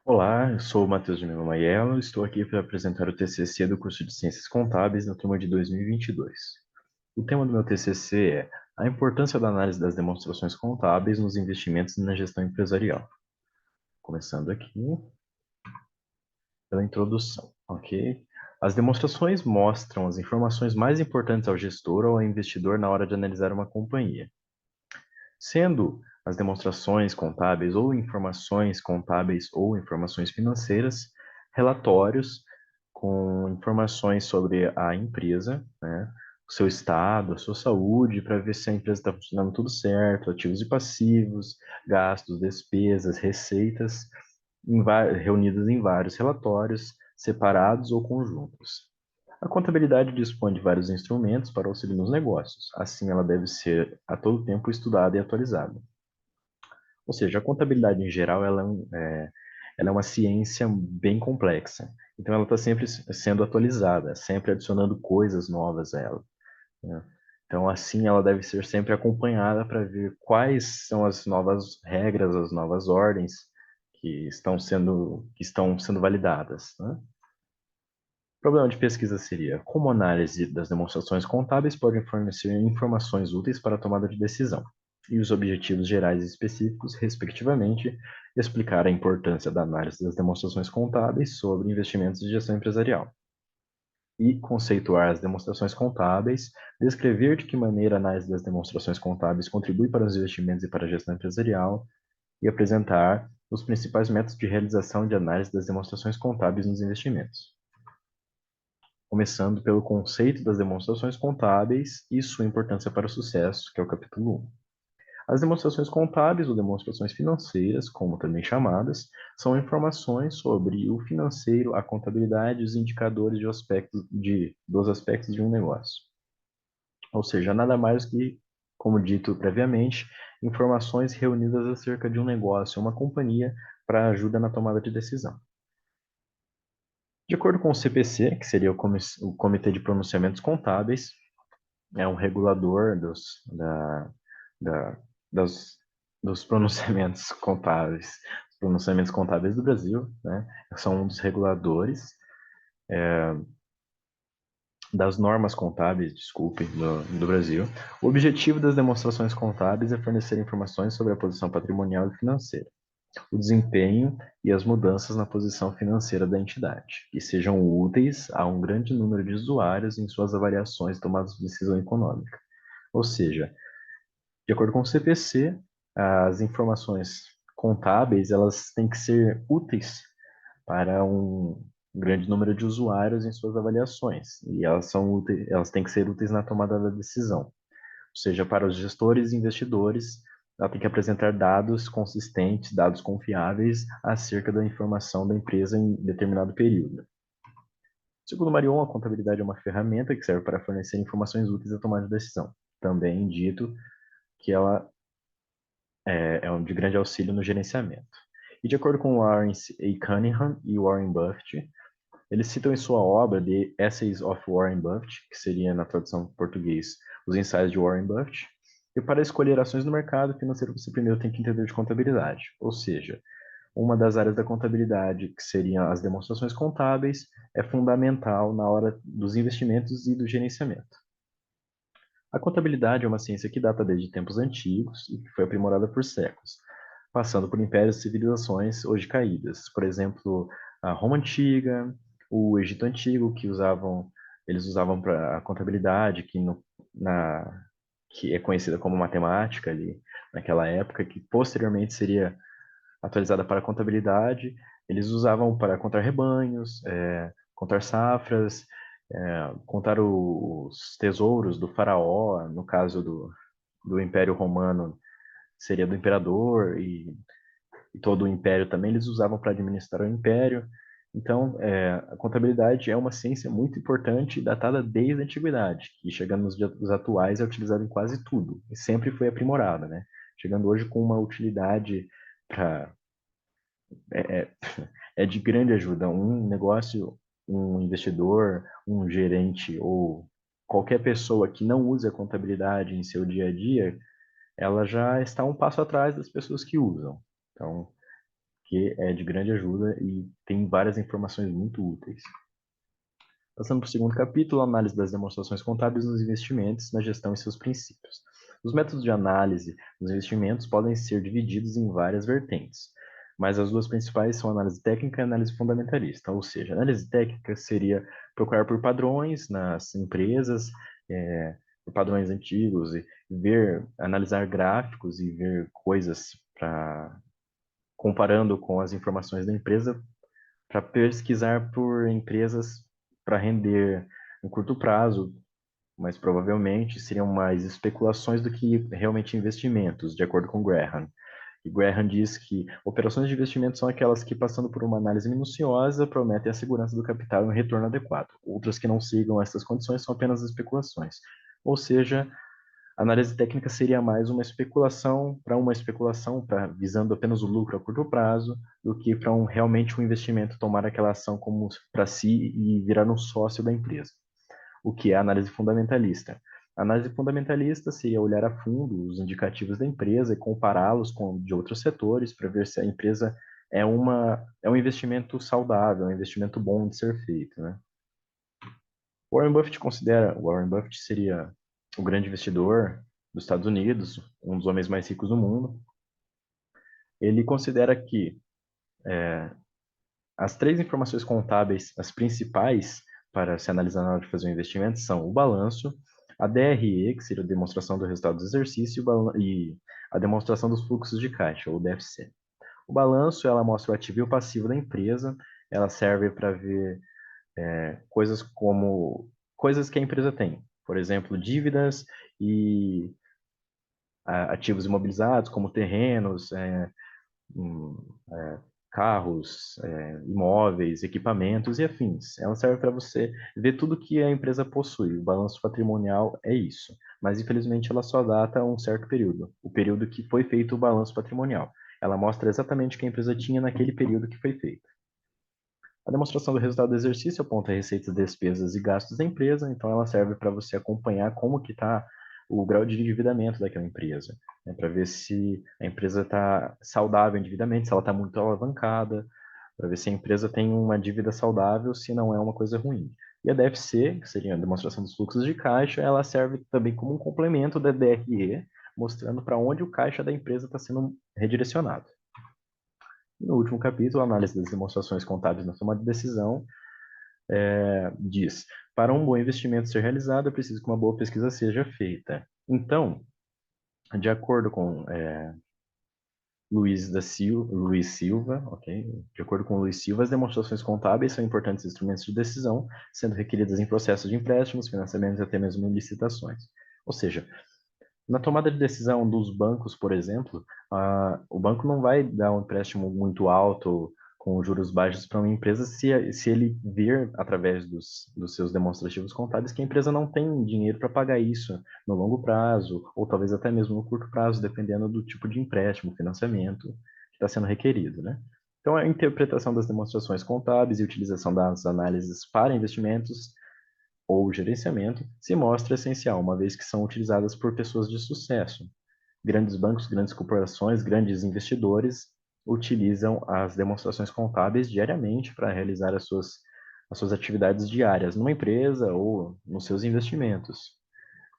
Olá, eu sou o Matheus de Mello Maiello, estou aqui para apresentar o TCC do curso de Ciências Contábeis na turma de 2022. O tema do meu TCC é a importância da análise das demonstrações contábeis nos investimentos e na gestão empresarial. Começando aqui pela introdução, ok? As demonstrações mostram as informações mais importantes ao gestor ou ao investidor na hora de analisar uma companhia, sendo as demonstrações contábeis ou informações financeiras, relatórios com informações sobre a empresa, né, o seu estado, a sua saúde, para ver se a empresa está funcionando tudo certo, ativos e passivos, gastos, despesas, receitas, reunidas em vários relatórios, separados ou conjuntos. A contabilidade dispõe de vários instrumentos para auxílio nos negócios, assim ela deve ser a todo tempo estudada e atualizada. Ou seja, a contabilidade em geral ela é uma ciência bem complexa, então ela está sempre sendo atualizada, sempre adicionando coisas novas a ela, né? Então, assim, ela deve ser sempre acompanhada para ver quais são as novas regras, as novas ordens que estão sendo validadas, né? O problema de pesquisa seria como a análise das demonstrações contábeis pode fornecer informações úteis para a tomada de decisão, e os objetivos gerais e específicos, respectivamente, explicar a importância da análise das demonstrações contábeis sobre investimentos e gestão empresarial, e conceituar as demonstrações contábeis, descrever de que maneira a análise das demonstrações contábeis contribui para os investimentos e para a gestão empresarial, e apresentar os principais métodos de realização de análise das demonstrações contábeis nos investimentos, começando pelo conceito das demonstrações contábeis e sua importância para o sucesso, que é o capítulo 1. As demonstrações contábeis ou demonstrações financeiras, como também chamadas, são informações sobre o financeiro, a contabilidade e os indicadores dos aspectos de um negócio. Ou seja, nada mais que, como dito previamente, informações reunidas acerca de um negócio, uma companhia, para ajuda na tomada de decisão. De acordo com o CPC, que seria o Comitê de Pronunciamentos Contábeis, é um regulador da- das- dos pronunciamentos contábeis, os pronunciamentos contábeis do Brasil, né? São um dos reguladores das normas contábeis, desculpe, do Brasil. O objetivo das demonstrações contábeis é fornecer informações sobre a posição patrimonial e financeira, o desempenho e as mudanças na posição financeira da entidade, que sejam úteis a um grande número de usuários em suas avaliações e tomadas de decisão econômica. Ou seja, de acordo com o CPC, as informações contábeis elas têm que ser úteis para um grande número de usuários em suas avaliações e elas têm que ser úteis na tomada da decisão. Ou seja, para os gestores e investidores, ela tem que apresentar dados consistentes, dados confiáveis acerca da informação da empresa em determinado período. Segundo Marion, a contabilidade é uma ferramenta que serve para fornecer informações úteis à tomada de decisão. Também dito que ela é de grande auxílio no gerenciamento. E de acordo com Warren A. Cunningham e Warren Buffett, eles citam em sua obra The Essays of Warren Buffett, que seria na tradução em português Os Ensaios de Warren Buffett, e para escolher ações no mercado financeiro você primeiro tem que entender de contabilidade, ou seja, uma das áreas da contabilidade, que seriam as demonstrações contábeis, é fundamental na hora dos investimentos e do gerenciamento. A contabilidade é uma ciência que data desde tempos antigos e que foi aprimorada por séculos, passando por impérios e civilizações hoje caídas. Por exemplo, a Roma Antiga, o Egito Antigo, eles usavam para a contabilidade, que é conhecida como matemática ali naquela época, que posteriormente seria atualizada para a contabilidade. Eles usavam para contar rebanhos, contar safras, contar os tesouros do faraó, no caso do Império Romano, seria do imperador, e todo o império também eles usavam para administrar o império. Então, a contabilidade é uma ciência muito importante, datada desde a antiguidade, que chegando nos dias atuais é utilizada em quase tudo, e sempre foi aprimorada, né? Chegando hoje com uma utilidade para é, é é de grande ajuda. Um negócio, um investidor, um gerente ou qualquer pessoa que não use a contabilidade em seu dia a dia, ela já está um passo atrás das pessoas que usam. Então, que é de grande ajuda e tem várias informações muito úteis. Passando para o segundo capítulo, análise das demonstrações contábeis nos investimentos, na gestão e seus princípios. Os métodos de análise dos investimentos podem ser divididos em várias vertentes, mas as duas principais são a análise técnica e a análise fundamentalista. Ou seja, a análise técnica seria procurar por padrões nas empresas, por padrões antigos, e analisar gráficos e ver coisas comparando com as informações da empresa para pesquisar por empresas para render em curto prazo, mas provavelmente seriam mais especulações do que realmente investimentos, de acordo com Graham. E Graham diz que operações de investimento são aquelas que, passando por uma análise minuciosa, prometem a segurança do capital e um retorno adequado. Outras que não sigam essas condições são apenas especulações. Ou seja, a análise técnica seria mais uma especulação visando apenas o lucro a curto prazo, do que para realmente um investimento tomar aquela ação como para si e virar um sócio da empresa. O que é a análise fundamentalista? A análise fundamentalista seria olhar a fundo os indicativos da empresa e compará-los com de outros setores para ver se a empresa é um investimento saudável, um investimento bom de ser feito, né? Warren Buffett seria o grande investidor dos Estados Unidos, um dos homens mais ricos do mundo. Ele considera que as três informações contábeis, as principais para se analisar na hora de fazer um investimento, são o balanço, a DRE, que seria a demonstração do resultado do exercício, e a demonstração dos fluxos de caixa, ou DFC. O balanço, ela mostra o ativo e o passivo da empresa, ela serve para ver coisas que a empresa tem, por exemplo, dívidas e ativos imobilizados, como terrenos, hum, carros, imóveis, equipamentos e afins. Ela serve para você ver tudo que a empresa possui. O balanço patrimonial é isso. Mas, infelizmente, ela só data um certo período, o período que foi feito o balanço patrimonial. Ela mostra exatamente o que a empresa tinha naquele período que foi feito. A demonstração do resultado do exercício aponta receitas, despesas e gastos da empresa, então ela serve para você acompanhar como que está o grau de endividamento daquela empresa, né, para ver se a empresa está saudável endividamente, se ela está muito alavancada, para ver se a empresa tem uma dívida saudável, se não é uma coisa ruim. E a DFC, que seria a demonstração dos fluxos de caixa, ela serve também como um complemento da DRE, mostrando para onde o caixa da empresa está sendo redirecionado. No último capítulo, a análise das demonstrações contábeis na tomada de decisão diz: para um bom investimento ser realizado, é preciso que uma boa pesquisa seja feita. Então, de acordo com Luiz Silva, ok? De acordo com Luiz Silva, as demonstrações contábeis são importantes instrumentos de decisão, sendo requeridas em processos de empréstimos, financiamentos e até mesmo em licitações. Ou seja, na tomada de decisão dos bancos, por exemplo, o banco não vai dar um empréstimo muito alto com juros baixos para uma empresa se ele ver, através dos seus demonstrativos contábeis, que a empresa não tem dinheiro para pagar isso no longo prazo, ou talvez até mesmo no curto prazo, dependendo do tipo de empréstimo, financiamento que está sendo requerido, né? Então, a interpretação das demonstrações contábeis e utilização das análises para investimentos ou gerenciamento se mostra essencial, uma vez que são utilizadas por pessoas de sucesso. Grandes bancos, grandes corporações, grandes investidores utilizam as demonstrações contábeis diariamente para realizar as suas atividades diárias numa empresa ou nos seus investimentos.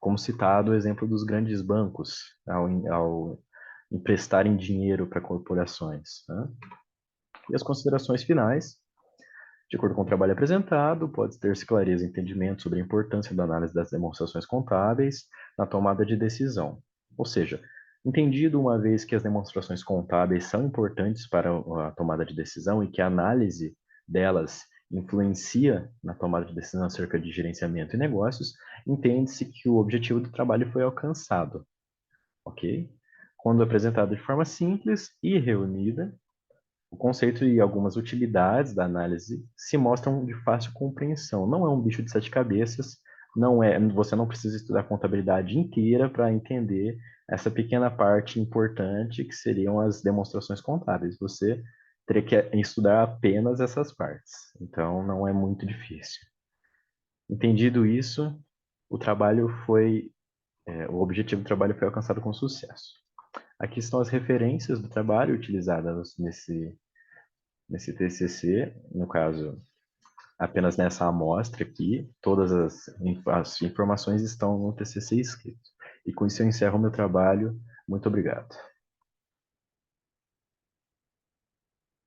Como citado o exemplo dos grandes bancos ao emprestarem dinheiro para corporações, né? E as considerações finais. De acordo com o trabalho apresentado, pode ter-se clareza e entendimento sobre a importância da análise das demonstrações contábeis na tomada de decisão. Ou seja, entendido uma vez que as demonstrações contábeis são importantes para a tomada de decisão e que a análise delas influencia na tomada de decisão acerca de gerenciamento e negócios, entende-se que o objetivo do trabalho foi alcançado, ok? Quando apresentado de forma simples e reunida, o conceito e algumas utilidades da análise se mostram de fácil compreensão. Não é um bicho de sete cabeças, você não precisa estudar a contabilidade inteira para entender essa pequena parte importante que seriam as demonstrações contábeis. Você teria que estudar apenas essas partes. Então, não é muito difícil. Entendido isso, o objetivo do trabalho foi alcançado com sucesso. Aqui estão as referências do trabalho utilizadas nesse TCC, no caso, apenas nessa amostra aqui, todas as informações estão no TCC escrito. E com isso eu encerro o meu trabalho. Muito obrigado.